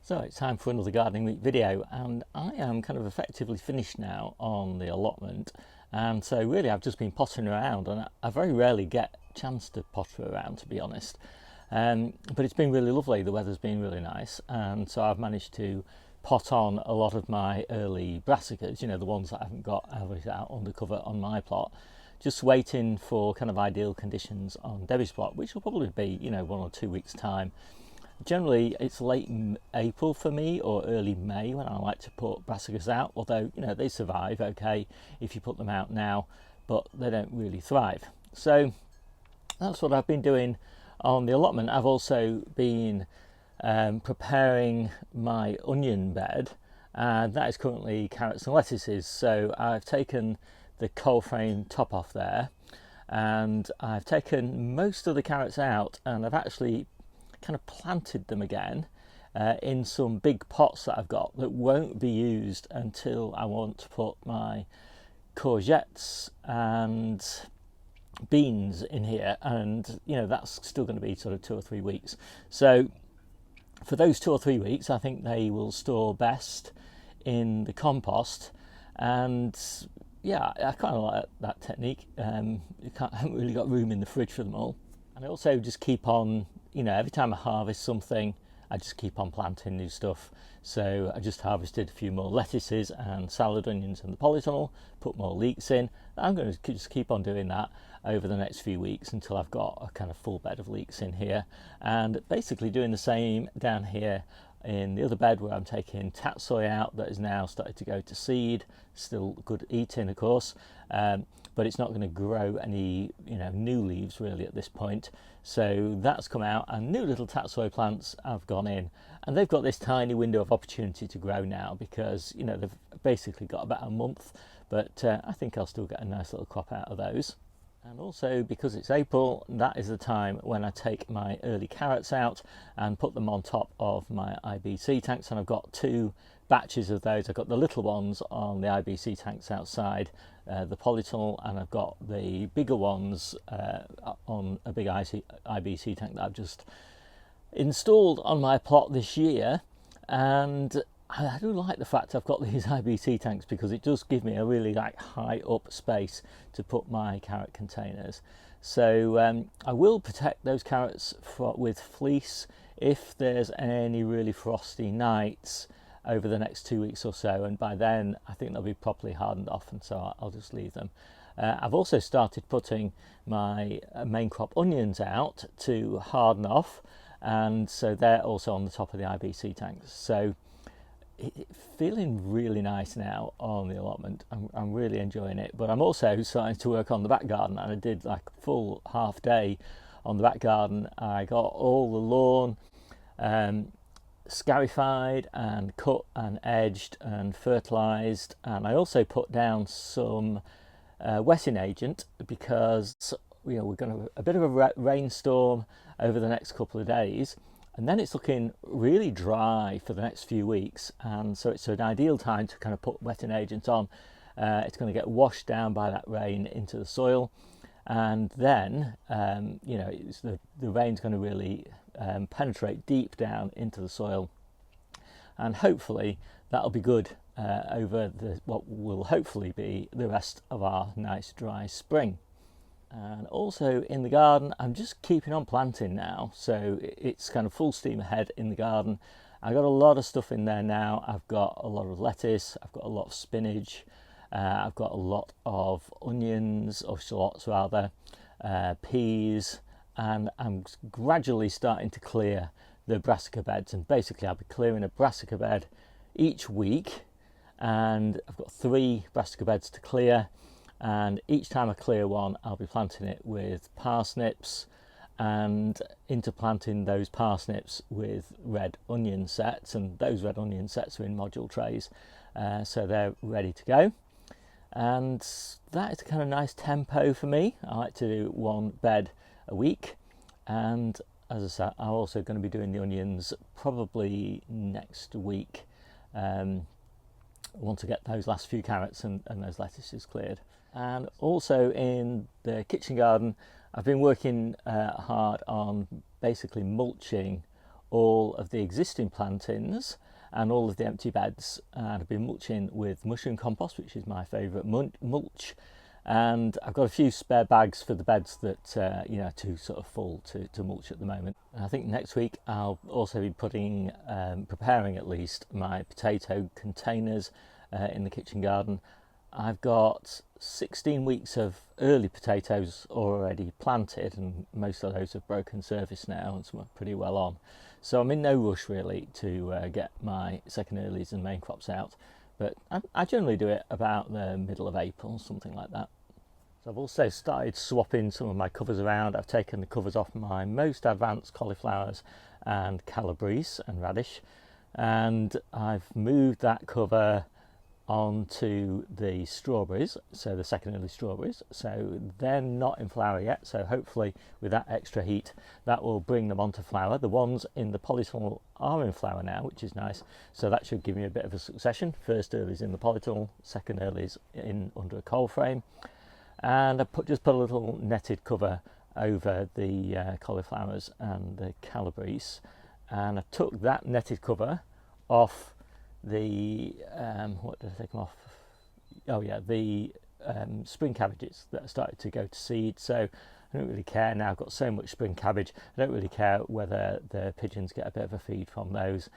So it's time for another gardening week video, and I am kind of effectively finished now on the allotment. And so really I've just been pottering around, and I very rarely get a chance to potter around, to be honest. But it's been really lovely. The weather's been really nice, and so I've managed to pot on a lot of my early brassicas, the ones that I haven't got out under cover on my plot, just waiting for kind of ideal conditions on Debbie's plot, which will probably be 1 or 2 weeks time. Generally it's late April for me, or early May, when I like to put brassicas out, although they survive okay if you put them out now, but they don't really thrive. So that's what I've been doing on the allotment. I've also been preparing my onion bed, and that is currently carrots and lettuces. So I've taken the coal frame top off there, and I've taken most of the carrots out, and I've actually kind of planted them again in some big pots that I've got that won't be used until I want to put my courgettes and beans in here, and that's still going to be sort of 2 or 3 weeks. So for those 2 or 3 weeks I think they will store best in the compost, and yeah, I kind of like that technique. I haven't really got room in the fridge for them all, and I also just keep on, every time I harvest something, I just keep on planting new stuff. So I just harvested a few more lettuces and salad onions in the polytunnel, put more leeks in. I'm going to just keep on doing that over the next few weeks until I've got a kind of full bed of leeks in here, and basically doing the same down here in the other bed, where I'm taking tatsoi out that is now started to go to seed. Still good eating, of course, but it's not going to grow any new leaves really at this point. So that's come out, and new little tatsoi plants have gone in, and they've got this tiny window of opportunity to grow now, because they've basically got about a month, but I think I'll still get a nice little crop out of those. And also, because it's April, that is the time when I take my early carrots out and put them on top of my IBC tanks. And I've got 2 batches of those. I've got the little ones on the IBC tanks outside the polytunnel, and I've got the bigger ones on a big IBC tank that I've just installed on my plot this year. And I do like the fact I've got these IBC tanks, because it does give me a really high up space to put my carrot containers. So I will protect those carrots with fleece if there's any really frosty nights over the next 2 weeks or so, and by then I think they'll be properly hardened off, and so I'll just leave them. I've also started putting my main crop onions out to harden off, and so they're also on the top of the IBC tanks. So feeling really nice now on the allotment. I'm really enjoying it, but I'm also starting to work on the back garden, and I did a full half day on the back garden. I got all the lawn scarified and cut and edged and fertilized, and I also put down some wetting agent, because we're going to have a bit of a rainstorm over the next couple of days, and then it's looking really dry for the next few weeks, and so it's an ideal time to kind of put wetting agent on. It's going to get washed down by that rain into the soil, and then the rain's going to really penetrate deep down into the soil, and hopefully that'll be good over what will hopefully be the rest of our nice dry spring. And also in the garden, I'm just keeping on planting now, so it's kind of full steam ahead in the garden. I've got a lot of stuff in there now. I've got a lot of lettuce, I've got a lot of spinach, I've got a lot of onions, or shallots rather, peas, and I'm gradually starting to clear the brassica beds. And basically I'll be clearing a brassica bed each week, and I've got 3 brassica beds to clear. And each time I clear one, I'll be planting it with parsnips, and interplanting those parsnips with red onion sets, and those red onion sets are in module trays, so they're ready to go. And that is a kind of nice tempo for me. I like to do 1 bed a week, and as I said, I'm also going to be doing the onions probably next week. I want to get those last few carrots and those lettuces cleared. And also in the kitchen garden, I've been working hard on basically mulching all of the existing plantings and all of the empty beds, and I've been mulching with mushroom compost, which is my favourite mulch, and I've got a few spare bags for the beds that you know, too sort of full to mulch at the moment. And I think next week I'll also be putting preparing at least my potato containers in the kitchen garden. I've got 16 weeks of early potatoes already planted, and most of those have broken surface now and some are pretty well on. So I'm in no rush really to get my second earlies and main crops out, but I generally do it about the middle of April, something like that. So I've also started swapping some of my covers around. I've taken the covers off my most advanced cauliflowers and calabrese and radish, and I've moved that cover onto the strawberries, so the second early strawberries. So they're not in flower yet, so hopefully with that extra heat that will bring them onto flower. The ones in the polytunnel are in flower now, which is nice, so that should give me a bit of a succession. First earlies in the polytunnel, second earlies in under a cold frame, and I just put a little netted cover over the cauliflowers and the calabrese, and I took that netted cover off the what did I take them off? Oh yeah, the spring cabbages that started to go to seed. So I don't really care now. I've got so much spring cabbage. I don't really care whether the pigeons get a bit of a feed from those.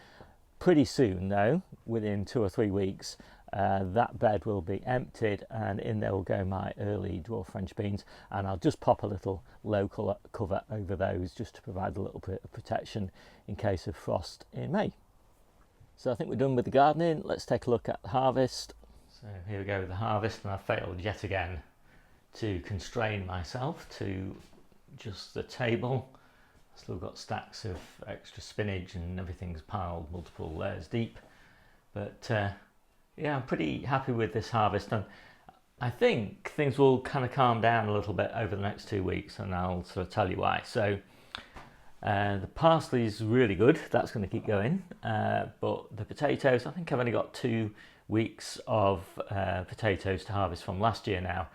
Pretty soon though, within 2 or 3 weeks, that bed will be emptied, and in there will go my early dwarf French beans, and I'll just pop a little local cover over those just to provide a little bit of protection in case of frost in May. So I think we're done with the gardening. Let's take a look at the harvest. So here we go with the harvest, and I failed yet again to constrain myself to just the table. Still got stacks of extra spinach and everything's piled multiple layers deep. But yeah, I'm pretty happy with this harvest, and I think things will kind of calm down a little bit over the next 2 weeks, and I'll sort of tell you why. So the parsley is really good, that's going to keep going, but the potatoes, I think I've only got 2 weeks of potatoes to harvest from last year now,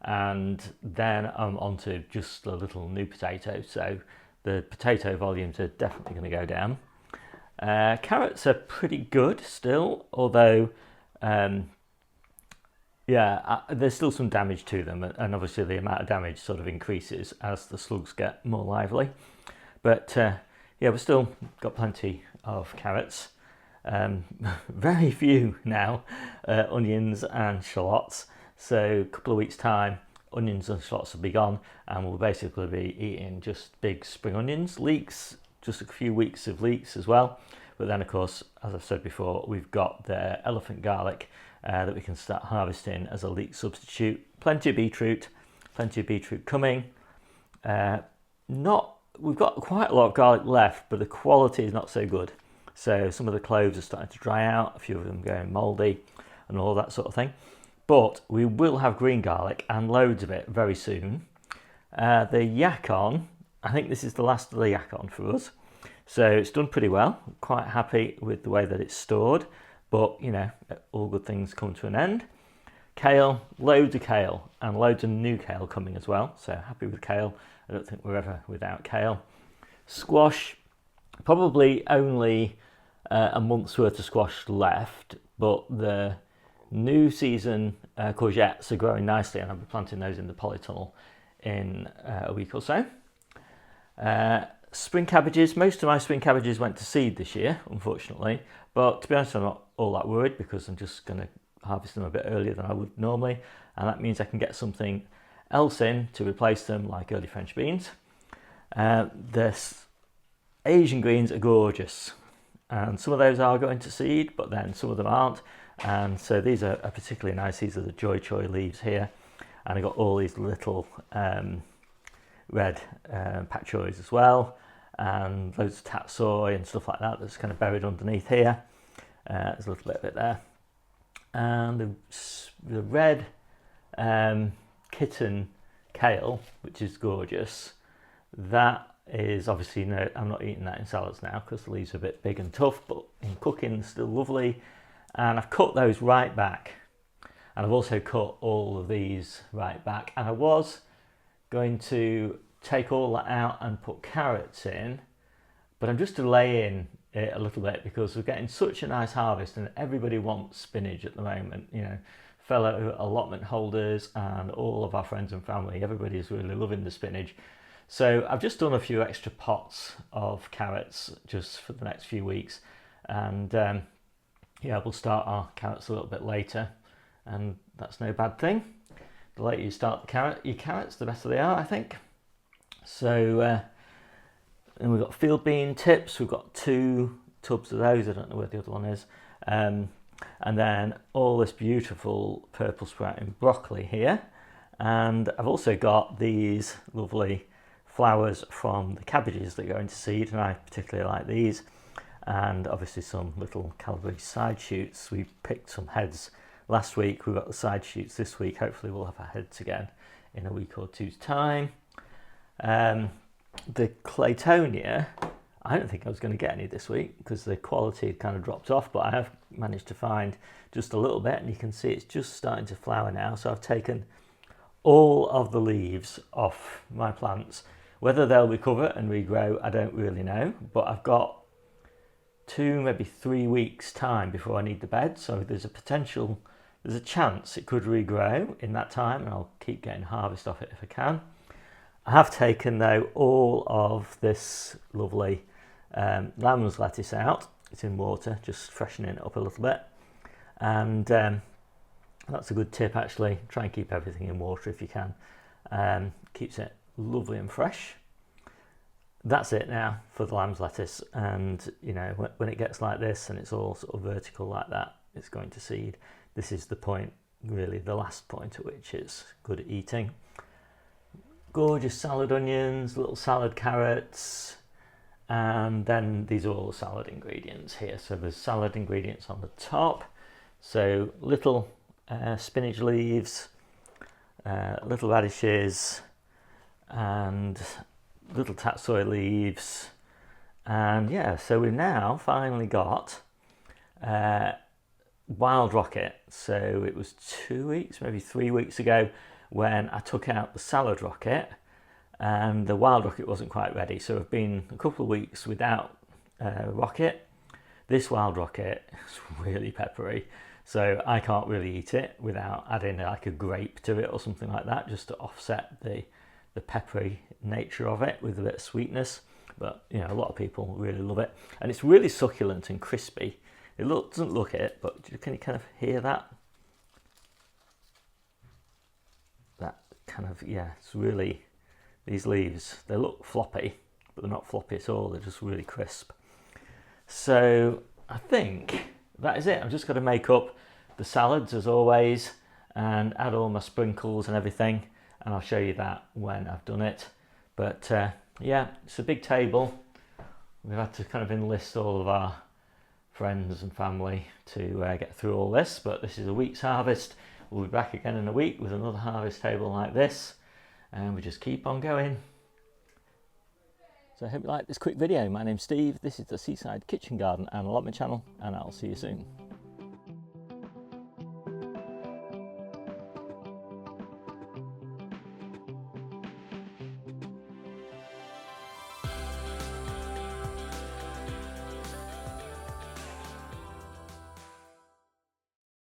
and then I'm on to just a little new potato, so the potato volumes are definitely going to go down. Carrots are pretty good still, although yeah, there's still some damage to them, and obviously the amount of damage sort of increases as the slugs get more lively. But yeah, we've still got plenty of carrots. Very few now onions and shallots. So a couple of weeks' time, onions and shallots will be gone, and we'll basically be eating just big spring onions. Leeks, just a few weeks of leeks as well. But then, of course, as I've said before, we've got the elephant garlic that we can start harvesting as a leek substitute. Plenty of beetroot coming. We've got quite a lot of garlic left, but the quality is not so good. So some of the cloves are starting to dry out, a few of them going mouldy and all that sort of thing. But we will have green garlic and loads of it very soon. The yacon, I think this is the last of the yacon for us. So it's done pretty well. Quite happy with the way that it's stored, but you know, all good things come to an end. Kale, loads of kale, and loads of new kale coming as well. So happy with kale. I don't think we're ever without kale. Squash, probably only a month's worth of squash left, but the new season courgettes are growing nicely, and I'll be planting those in the polytunnel in a week or so. Spring cabbages, most of my spring cabbages went to seed this year, unfortunately, but to be honest, I'm not all that worried because I'm just going to harvest them a bit earlier than I would normally, and that means I can get something else in to replace them, like early French beans. The Asian greens are gorgeous, and some of those are going to seed, but then some of them aren't, and so these are particularly nice. These are the Joy Choy leaves here, and I got all these little red pak choys as well, and loads of tatsoi and stuff like that that's kind of buried underneath here. There's a little bit of it there, and the red kitten kale, which is gorgeous. That is obviously, no, I'm not eating that in salads now because the leaves are a bit big and tough, but in cooking still lovely. And I've cut those right back, and I've also cut all of these right back, and I was going to take all that out and put carrots in, But I'm just delaying it a little bit because we're getting such a nice harvest and everybody wants spinach at the moment. You know, fellow allotment holders and all of our friends and family, everybody's really loving the spinach. So I've just done a few extra pots of carrots just for the next few weeks, and yeah, we'll start our carrots a little bit later, and that's no bad thing. The later you start your carrots, the better they are, I think. So and we've got field bean tips. We've got 2 tubs of those. I don't know where the other one is. And then all this beautiful purple sprouting broccoli here. And I've also got these lovely flowers from the cabbages that go into seed, and I particularly like these. And obviously some little Calabrese side shoots. We picked some heads last week. We've got the side shoots this week. Hopefully we'll have our heads again in a week or two's time. The Claytonia, I don't think I was going to get any this week because the quality had kind of dropped off, but I have managed to find just a little bit, and you can see it's just starting to flower now. So I've taken all of the leaves off my plants. Whether they'll recover and regrow, I don't really know, but I've got 2, maybe 3 weeks time before I need the bed. So there's a chance it could regrow in that time, and I'll keep getting harvest off it if I can. I have taken though all of this lovely lamb's lettuce out. It's in water, just freshening it up a little bit. And that's a good tip actually. Try and keep everything in water if you can. Keeps it lovely and fresh. That's it now for the lamb's lettuce. And you know, when it gets like this and it's all sort of vertical like that, it's going to seed. This is the point, really the last point at which it's good at eating. Gorgeous salad onions, little salad carrots, and then these are all the salad ingredients here. So there's salad ingredients on the top. So little spinach leaves, little radishes, and little tatsoi leaves. And yeah, so we've now finally got wild rocket. So it was 2 weeks, maybe 3 weeks ago, when I took out the salad rocket, and the wild rocket wasn't quite ready. So I've been a couple of weeks without rocket. This wild rocket is really peppery, so I can't really eat it without adding like a grape to it or something like that, just to offset the peppery nature of it with a bit of sweetness. But you know, a lot of people really love it, and it's really succulent and crispy. It doesn't look it, but can you kind of hear that? Kind of, yeah, it's really, these leaves, they look floppy, but they're not floppy at all. They're just really crisp. So I think that is it. I've just got to make up the salads as always and add all my sprinkles and everything, and I'll show you that when I've done it. But yeah, it's a big table. We've had to kind of enlist all of our friends and family to get through all this, but this is a week's harvest. We'll be back again in a week with another harvest table like this, and we just keep on going. So I hope you liked this quick video. My name's Steve, this is the Seaside Kitchen Garden and Allotment channel, and I'll see you soon.